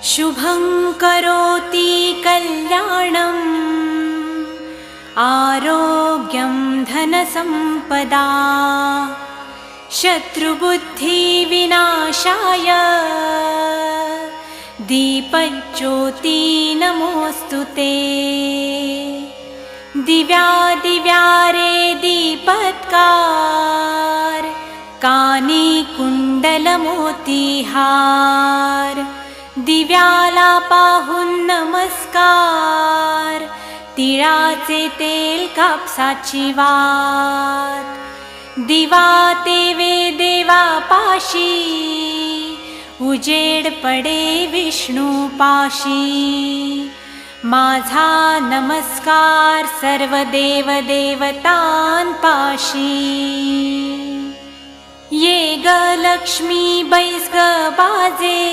शुभं करोति कल्याणम् आरोग्यं धनसम्पदा शत्रुबुद्धिविनाशाय दीपज्योति नमोऽस्तुते। दिव्यादिव्यारे दीपत्कार कानी कुंडलमोतीहार दिव्याला पाहून नमस्कार तिळाचे तेल कापसाची वात दिवा तेवे देवा पाशी उजेड पडे विष्णू पाशी माझा नमस्कार सर्व देव देवतांपाशी ये ग लक्ष्मी बैस ग बाजे